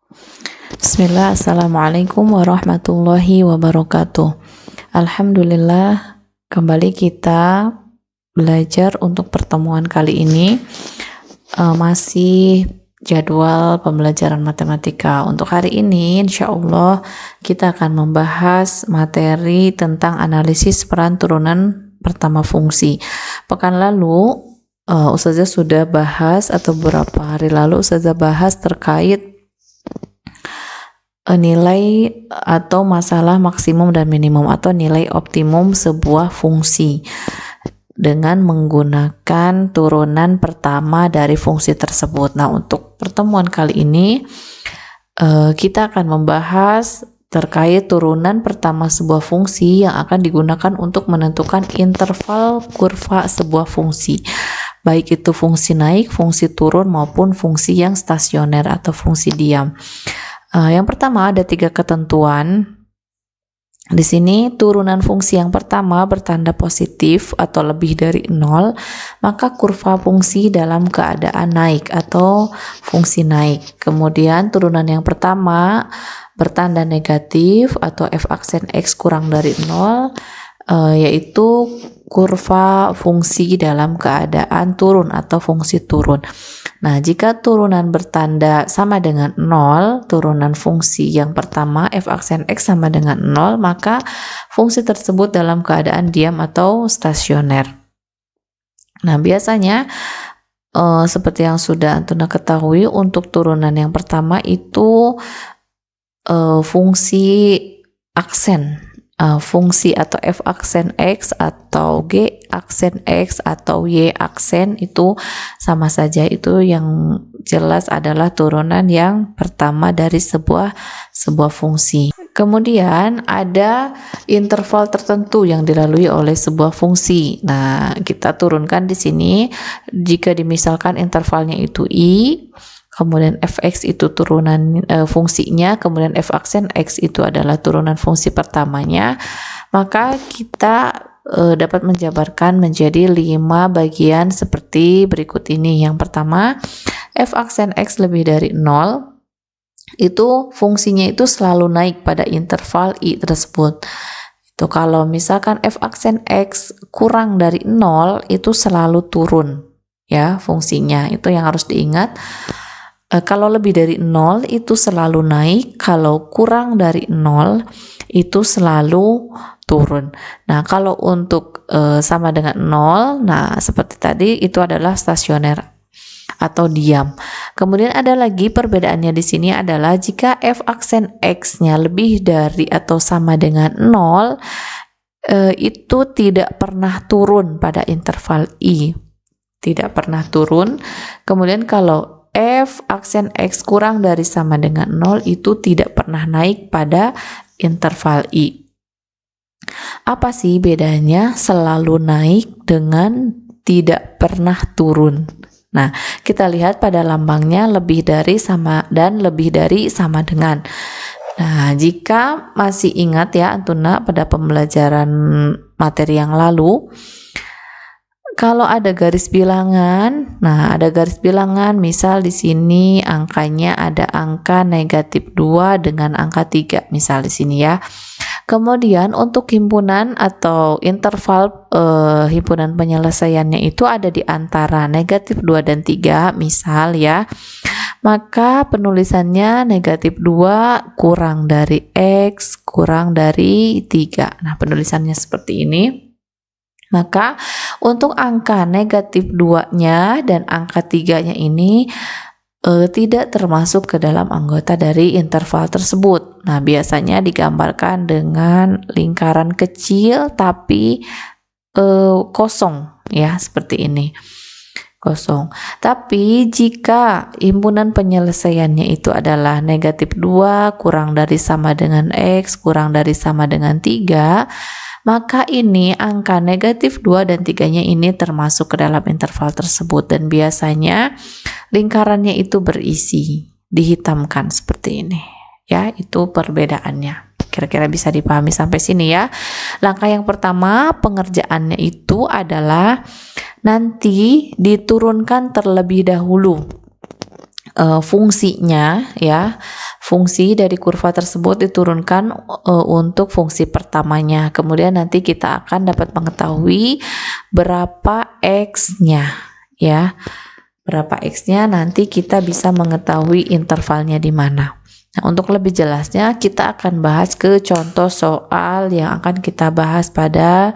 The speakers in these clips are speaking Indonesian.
Bismillah, Assalamualaikum warahmatullahi wabarakatuh. Alhamdulillah, kembali kita belajar untuk pertemuan kali ini. Masih jadwal pembelajaran matematika. Untuk hari ini, insya Allah kita akan membahas materi tentang analisis peran turunan pertama fungsi. Pekan lalu, Ustazah sudah bahas, atau beberapa hari lalu Ustazah bahas terkait nilai atau masalah maksimum dan minimum atau nilai optimum sebuah fungsi dengan menggunakan turunan pertama dari fungsi tersebut. Nah, untuk pertemuan kali ini kita akan membahas terkait turunan pertama sebuah fungsi yang akan digunakan untuk menentukan interval kurva sebuah fungsi, baik itu fungsi naik, fungsi turun, maupun fungsi yang stasioner atau fungsi diam. Yang pertama ada 3 ketentuan. Di sini turunan fungsi yang pertama bertanda positif atau lebih dari 0, maka kurva fungsi dalam keadaan naik atau fungsi naik. Kemudian turunan yang pertama bertanda negatif atau f aksen x kurang dari 0, yaitu kurva fungsi dalam keadaan turun atau fungsi turun. Nah, jika turunan bertanda sama dengan 0, turunan fungsi yang pertama f aksen x sama dengan 0, maka fungsi tersebut dalam keadaan diam atau stasioner. Nah, biasanya seperti yang sudah Antuna ketahui, untuk turunan yang pertama itu fungsi aksen, fungsi atau f aksen x atau g aksen x atau y aksen itu sama saja, itu yang jelas adalah turunan yang pertama dari sebuah fungsi. Kemudian ada interval tertentu yang dilalui oleh sebuah fungsi. Nah, kita turunkan di sini jika dimisalkan intervalnya itu i, kemudian fx itu turunan fungsinya, kemudian f aksen x itu adalah turunan fungsi pertamanya, maka kita dapat menjabarkan menjadi 5 bagian seperti berikut ini. Yang pertama, f aksen x lebih dari 0, itu fungsinya itu selalu naik pada interval i tersebut. Itu kalau misalkan f aksen x kurang dari 0, itu selalu turun ya fungsinya. Itu yang harus diingat. Kalau lebih dari 0 itu selalu naik, kalau kurang dari 0 itu selalu turun. Nah, kalau untuk sama dengan 0, nah seperti tadi itu adalah stasioner atau diam. Kemudian ada lagi perbedaannya di sini adalah jika f aksen x-nya lebih dari atau sama dengan 0, itu tidak pernah turun pada interval i. Tidak pernah turun. Kemudian kalau f aksen x kurang dari sama dengan 0 itu tidak pernah naik pada interval i. Apa sih bedanya selalu naik dengan tidak pernah turun? Nah, kita lihat pada lambangnya lebih dari sama dan lebih dari sama dengan. Nah, jika masih ingat ya Antuna pada pembelajaran materi yang lalu, kalau ada garis bilangan, nah ada garis bilangan, misal di sini angkanya ada angka negatif 2 dengan angka 3, misal di sini ya. Kemudian untuk himpunan atau interval himpunan penyelesaiannya itu ada di antara negatif 2 dan 3, misal ya. Maka penulisannya negatif 2 kurang dari x kurang dari 3. Nah, penulisannya seperti ini. Maka untuk angka negatif 2-nya dan angka 3-nya ini tidak termasuk ke dalam anggota dari interval tersebut. Nah, biasanya digambarkan dengan lingkaran kecil tapi kosong ya, seperti ini. Kosong. Tapi jika himpunan penyelesaiannya itu adalah negatif 2 kurang dari sama dengan x kurang dari sama dengan 3, maka ini angka negatif 2 dan 3-nya ini termasuk ke dalam interval tersebut, dan biasanya lingkarannya itu berisi, dihitamkan seperti ini. Ya, itu perbedaannya. Kira-kira bisa dipahami sampai sini ya. Langkah yang pertama pengerjaannya itu adalah nanti diturunkan terlebih dahulu fungsinya ya. fungsi dari kurva tersebut diturunkan untuk fungsi pertamanya. Kemudian nanti kita akan dapat mengetahui berapa X-nya, ya. Berapa X-nya nanti kita bisa mengetahui intervalnya di mana. Nah, untuk lebih jelasnya kita akan bahas ke contoh soal yang akan kita bahas pada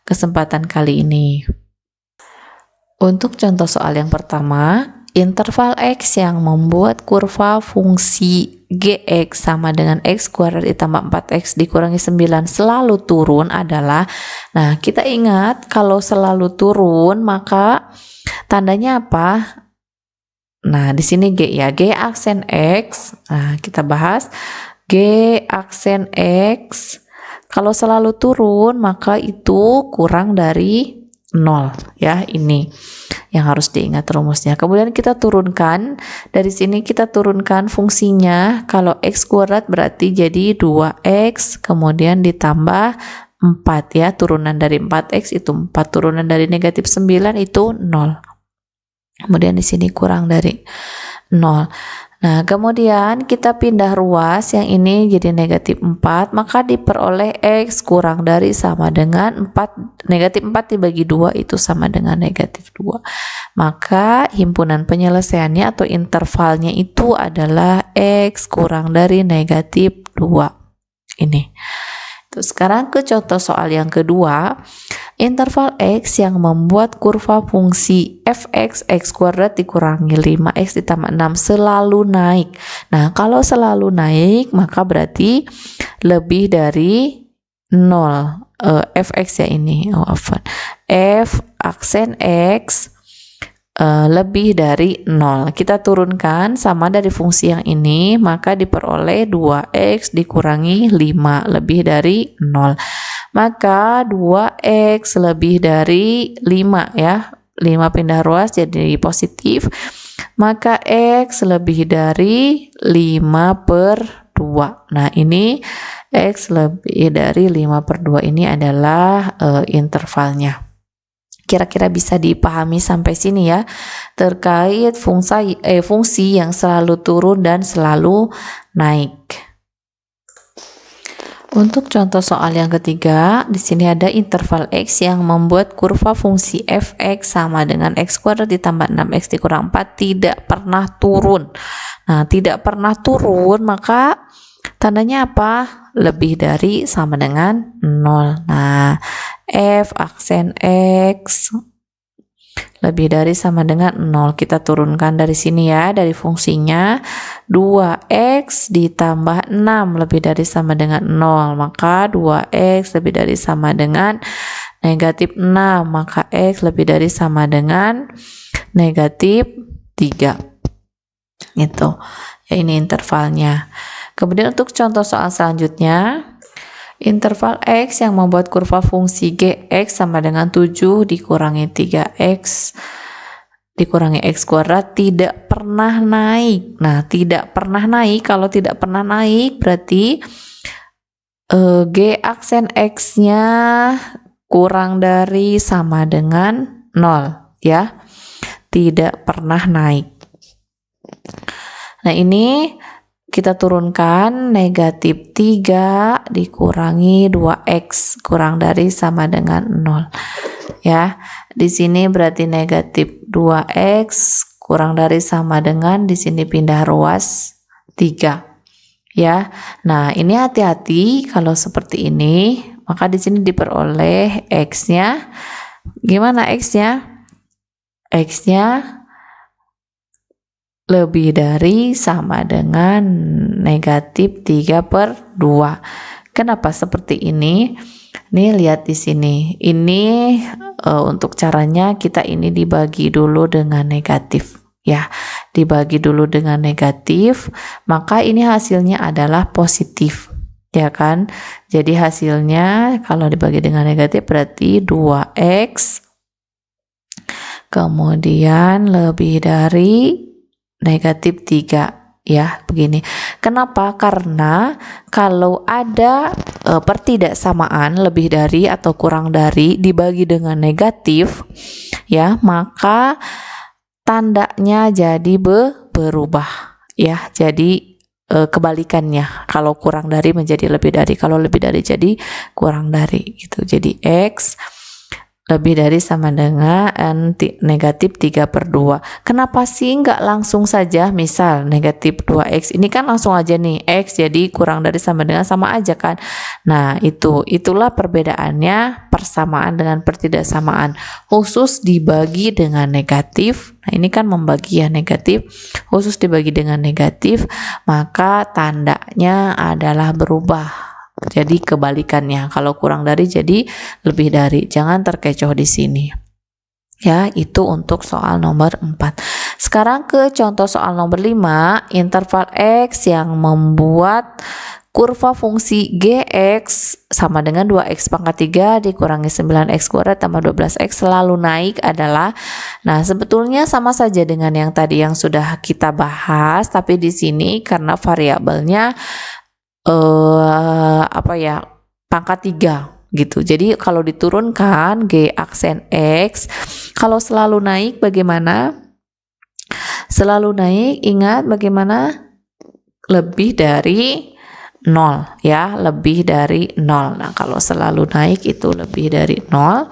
kesempatan kali ini. Untuk contoh soal yang pertama, interval X yang membuat kurva fungsi Gx sama dengan X kuadrat ditambah 4X dikurangi 9 selalu turun adalah, nah kita ingat kalau selalu turun maka tandanya apa? Nah di sini G ya, G aksen X, nah kita bahas G aksen X, kalau selalu turun maka itu kurang dari 0 ya, ini yang harus diingat rumusnya. Kemudian kita turunkan, dari sini kita turunkan fungsinya, kalau X kuadrat berarti jadi 2X kemudian ditambah 4 ya, turunan dari 4X itu 4, turunan dari negatif 9 itu 0. Kemudian di sini kurang dari 0. Nah, kemudian kita pindah ruas, yang ini jadi negatif 4, maka diperoleh X kurang dari sama dengan 4, negatif 4 dibagi 2 itu sama dengan negatif 2. Maka himpunan penyelesaiannya atau intervalnya itu adalah X kurang dari negatif 2. Ini. Terus sekarang ke contoh soal yang kedua. Interval X yang membuat kurva fungsi fx x kuadrat dikurangi 5x ditambah 6 selalu naik. Nah, kalau selalu naik maka berarti lebih dari 0. Fx ya ini. F aksen X lebih dari 0. Kita turunkan sama dari fungsi yang ini, maka diperoleh 2x dikurangi 5 lebih dari 0. Maka 2x lebih dari 5 ya, 5 pindah ruas jadi positif, maka x lebih dari 5/2. Nah ini x lebih dari 5/2 ini adalah intervalnya. Kira-kira bisa dipahami sampai sini ya, terkait fungsi yang selalu turun dan selalu naik. Untuk contoh soal yang ketiga, di sini ada interval X yang membuat kurva fungsi fx sama dengan X kuadrat ditambah 6X dikurang 4 tidak pernah turun. Nah, tidak pernah turun maka tandanya apa? Lebih dari sama dengan 0. Nah, F aksen X lebih dari sama dengan 0. Kita turunkan dari sini ya, dari fungsinya 2x ditambah 6 lebih dari sama dengan 0. Maka 2x lebih dari sama dengan negatif 6. Maka x lebih dari sama dengan negatif 3. Gitu. Ya, ini intervalnya. Kemudian untuk contoh soal selanjutnya, interval X yang membuat kurva fungsi Gx sama dengan 7 dikurangi 3X dikurangi X kuadrat tidak pernah naik. Nah, tidak pernah naik, kalau tidak pernah naik berarti G aksen X-nya kurang dari sama dengan 0 ya. Tidak pernah naik. Nah, ini kita turunkan negatif 3 dikurangi 2x kurang dari sama dengan 0 ya. Di sini berarti negatif 2x kurang dari sama dengan, di sini pindah ruas 3 ya. Nah, ini hati-hati kalau seperti ini, maka di sini diperoleh x-nya. Gimana x-nya? X-nya lebih dari sama dengan negatif 3/2. Kenapa seperti ini? Nih lihat di sini. Ini untuk caranya kita ini dibagi dulu dengan negatif ya. Dibagi dulu dengan negatif, maka ini hasilnya adalah positif. Ya kan? Jadi hasilnya kalau dibagi dengan negatif berarti 2x kemudian lebih dari negatif 3 ya, begini. Kenapa? Karena kalau ada pertidaksamaan lebih dari atau kurang dari dibagi dengan negatif ya, maka tandanya jadi berubah ya. Jadi kebalikannya, kalau kurang dari menjadi lebih dari, kalau lebih dari jadi kurang dari gitu. Jadi X lebih dari sama dengan negatif 3/2. Kenapa sih nggak langsung saja misal negatif 2X, ini kan langsung aja nih X jadi kurang dari sama dengan, sama aja kan. Nah itulah perbedaannya persamaan dengan pertidaksamaan, khusus dibagi dengan negatif. Nah ini kan membagi ya, negatif khusus dibagi dengan negatif, maka tandanya adalah berubah. Jadi kebalikannya, kalau kurang dari jadi lebih dari, jangan terkecoh di sini. Ya, itu untuk soal nomor 4. Sekarang ke contoh soal nomor 5, interval X yang membuat kurva fungsi Gx sama dengan 2x pangkat 3 dikurangi 9x kuadrat tambah 12x selalu naik adalah, nah sebetulnya sama saja dengan yang tadi yang sudah kita bahas, tapi di sini karena variabelnya pangkat 3 gitu. Jadi kalau diturunkan G aksen X, kalau selalu naik bagaimana? Selalu naik, ingat bagaimana? Lebih dari 0 ya, lebih dari 0. Nah kalau selalu naik itu lebih dari 0.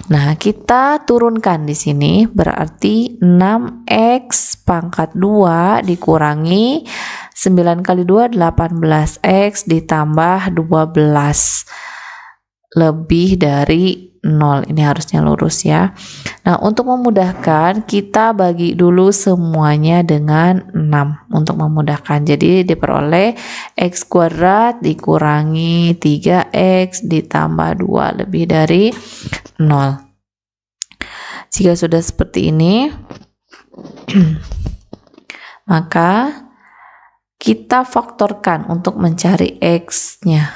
Nah kita turunkan di sini, berarti 6x pangkat 2 dikurangi 9 kali 2 18x ditambah 12 lebih dari 0. Ini harusnya lurus ya. Nah untuk memudahkan kita bagi dulu semuanya dengan 6 untuk memudahkan. Jadi diperoleh x kuadrat dikurangi 3x ditambah 2 lebih dari 0. Jika sudah seperti ini maka kita faktorkan untuk mencari X-nya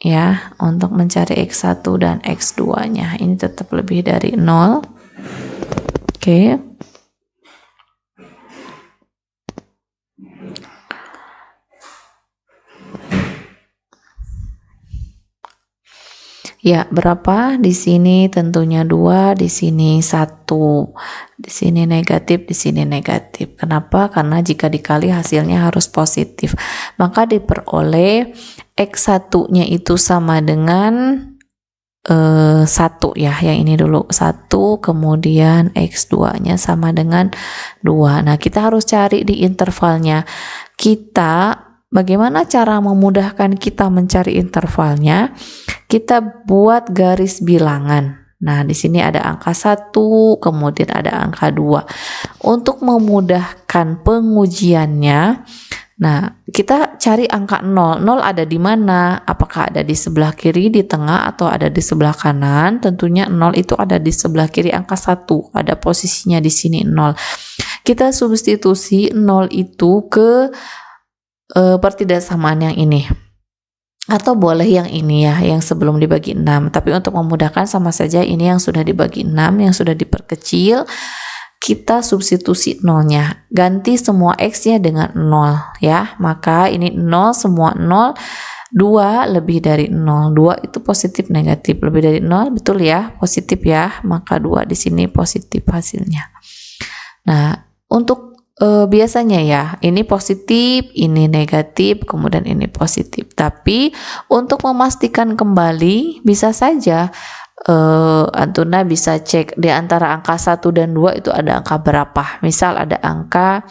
ya, untuk mencari X1 dan X2-nya. Ini tetap lebih dari 0. Oke. Ya, berapa? Di sini tentunya 2, di sini 1. Di sini negatif, di sini negatif. Kenapa? Karena jika dikali hasilnya harus positif. Maka diperoleh X1-nya itu sama dengan 1 ya. Yang ini dulu 1, kemudian X2-nya sama dengan 2. Nah, kita harus cari di intervalnya. Bagaimana cara memudahkan kita mencari intervalnya? Kita buat garis bilangan. Nah, di sini ada angka 1, kemudian ada angka 2. Untuk memudahkan pengujiannya, nah, kita cari angka 0. 0 ada di mana? Apakah ada di sebelah kiri, di tengah, atau ada di sebelah kanan? Tentunya 0 itu ada di sebelah kiri angka 1. Ada posisinya di sini 0. Kita substitusi 0 itu ke pertidaksamaan yang ini. Atau boleh yang ini ya, yang sebelum dibagi 6. Tapi untuk memudahkan sama saja ini yang sudah dibagi 6, yang sudah diperkecil, kita substitusi 0-nya. Ganti semua X-nya dengan 0 ya. Maka ini 0, semua 0. 2 lebih dari 0. 2 itu positif negatif. Lebih dari 0, betul ya, positif ya. Maka 2 di sini positif hasilnya. Nah, untuk biasanya ya, ini positif, ini negatif, kemudian ini positif. Tapi untuk memastikan kembali, bisa saja Antuna bisa cek di antara angka 1 dan 2 itu ada angka berapa. Misal ada angka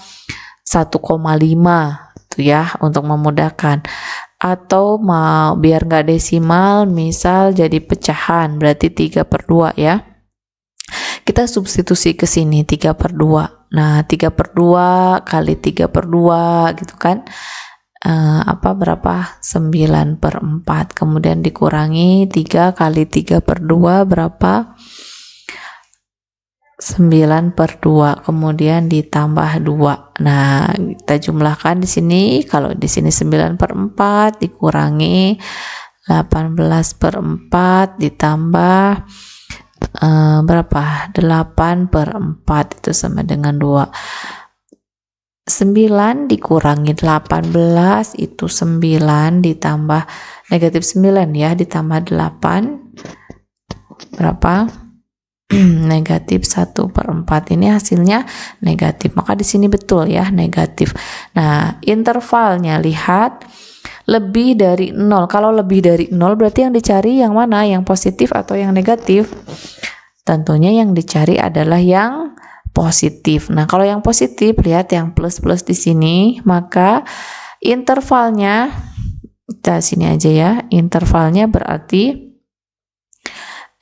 1,5 itu ya, untuk memudahkan. Atau mau biar nggak desimal, misal jadi pecahan, berarti 3/2 ya. Kita substitusi ke sini 3/2. Nah, 3/2 kali 3/2 gitu kan. Berapa? 9/4. Kemudian dikurangi 3 kali 3/2 berapa? 9/2. Kemudian ditambah 2. Nah, kita jumlahkan di sini. Kalau di sini 9/4 dikurangi 18/4 ditambah berapa? 8/4 itu sama dengan 2. 9 dikurangi 18 itu 9 ditambah negatif 9 ya, ditambah 8 berapa? negatif 1/4 ini hasilnya negatif, maka di sini betul ya negatif. Nah, intervalnya lihat lebih dari 0. Kalau lebih dari 0 berarti yang dicari yang mana? Yang positif atau yang negatif? Tentunya yang dicari adalah yang positif. Nah, kalau yang positif, lihat yang plus-plus di sini, maka intervalnya, kita sini aja ya, intervalnya berarti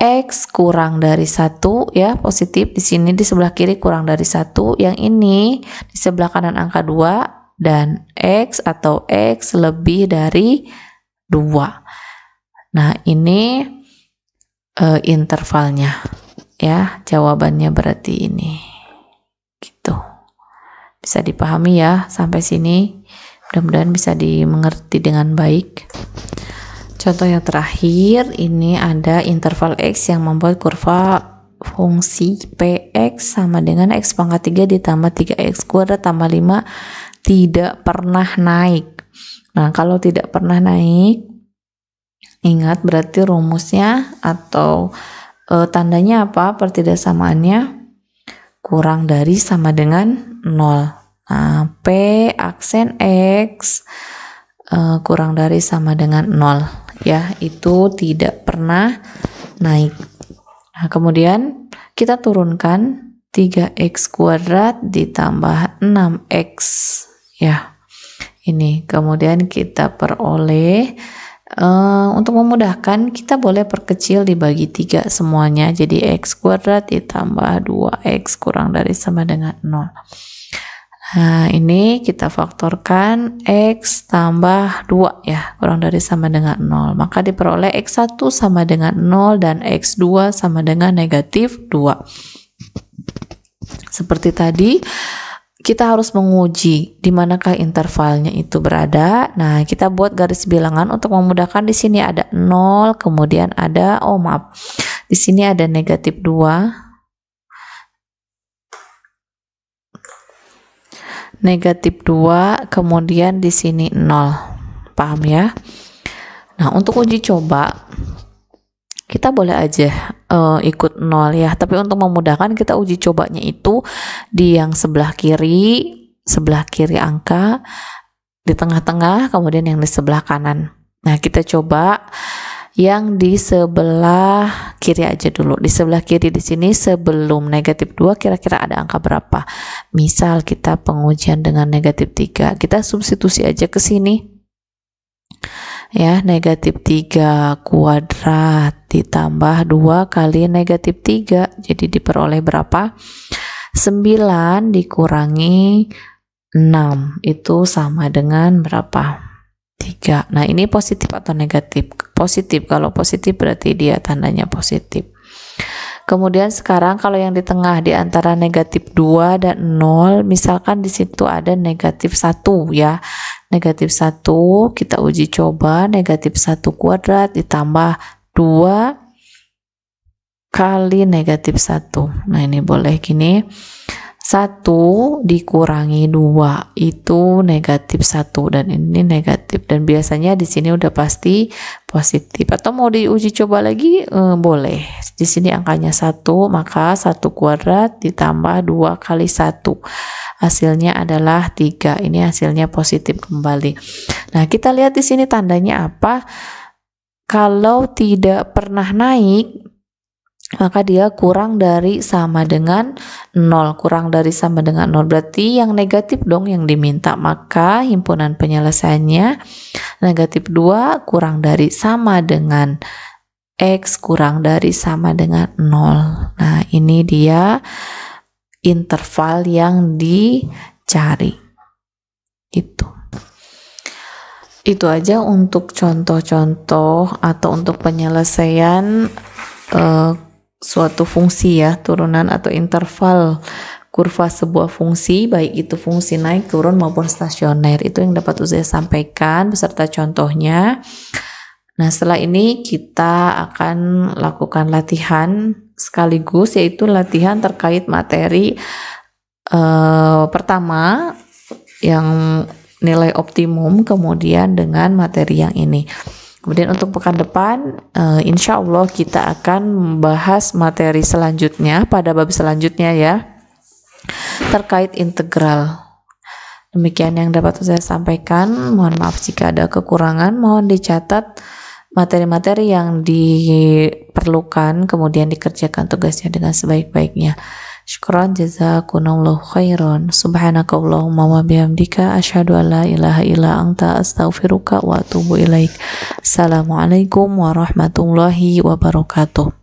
X kurang dari 1 ya, positif. Di sini di sebelah kiri kurang dari 1, yang ini di sebelah kanan angka 2, dan X atau X lebih dari 2. Nah, ini intervalnya ya, jawabannya berarti ini. Gitu. Bisa dipahami ya sampai sini. Mudah-mudahan bisa dimengerti dengan baik. Contoh yang terakhir, ini ada interval X yang membuat kurva fungsi Px sama dengan X pangkat 3 ditambah 3X kuadrat tambah 5 tidak pernah naik. Nah, kalau tidak pernah naik, ingat berarti rumusnya atau tandanya apa? Pertidaksamaannya kurang dari sama dengan 0. Nah, P aksen X kurang dari sama dengan 0 ya, itu tidak pernah naik. Nah, kemudian kita turunkan 3X kuadrat ditambah 6X ya, ini kemudian kita peroleh untuk memudahkan kita boleh perkecil dibagi 3 semuanya, jadi X kuadrat ditambah 2X kurang dari sama dengan 0. Nah, ini kita faktorkan X tambah 2 ya, kurang dari sama dengan 0. Maka diperoleh X1 sama dengan 0 dan X2 sama dengan negatif 2. Seperti tadi, kita harus menguji di manakah intervalnya itu berada. Nah, kita buat garis bilangan untuk memudahkan. Di sini ada 0, kemudian ada, di sini ada negatif 2. Negatif 2, kemudian di sini 0. Paham ya? Nah, untuk uji coba kita boleh aja ikut 0 ya, tapi untuk memudahkan kita uji cobanya itu di yang sebelah kiri angka, di tengah-tengah, kemudian yang di sebelah kanan. Nah, kita coba yang di sebelah kiri aja dulu. Di sebelah kiri di sini sebelum negatif 2 kira-kira ada angka berapa? Misal kita pengujian dengan negatif 3, kita substitusi aja ke sini ya, negatif 3 kuadrat ditambah 2 kali negatif 3, jadi diperoleh berapa? 9 dikurangi 6 itu sama dengan berapa? 3. Nah, ini positif atau negatif? Positif. Kalau positif berarti dia tandanya positif. Kemudian sekarang kalau yang di tengah di antara negatif 2 dan 0, misalkan di situ ada negatif 1 ya. Negatif 1 kita uji coba, negatif 1 kuadrat ditambah 2 kali negatif 1. Nah, ini boleh gini. 1 dikurangi 2 itu negatif 1 dan ini negatif, dan biasanya di sini udah pasti positif. Atau mau diuji coba lagi boleh. Di sini angkanya 1, maka 1 kuadrat ditambah 2 kali 1. Hasilnya adalah 3. Ini hasilnya positif kembali. Nah, kita lihat di sini tandanya apa? Kalau tidak pernah naik, maka dia kurang dari sama dengan 0. Kurang dari sama dengan 0 berarti yang negatif dong yang diminta. Maka himpunan penyelesaiannya negatif 2 kurang dari sama dengan X kurang dari sama dengan 0. Nah, ini dia interval yang dicari. Itu aja untuk contoh-contoh atau untuk penyelesaian suatu fungsi ya, turunan atau interval kurva sebuah fungsi, baik itu fungsi naik, turun maupun stasioner. Itu yang dapat saya sampaikan beserta contohnya. Nah, setelah ini kita akan lakukan latihan sekaligus, yaitu latihan terkait materi pertama yang nilai optimum, kemudian dengan materi yang ini. Kemudian untuk pekan depan, insya Allah kita akan membahas materi selanjutnya pada bab selanjutnya ya, terkait integral. Demikian yang dapat saya sampaikan. Mohon maaf jika ada kekurangan. Mohon dicatat materi-materi yang diperlukan, kemudian dikerjakan tugasnya dengan sebaik-baiknya. Syukran jazakumullahu khairan. Subhanakallahumma wa bihamdika asyhadu an la ilaha illa anta astaghfiruka wa atubu ilaik. Assalamualaikum warahmatullahi wabarakatuh.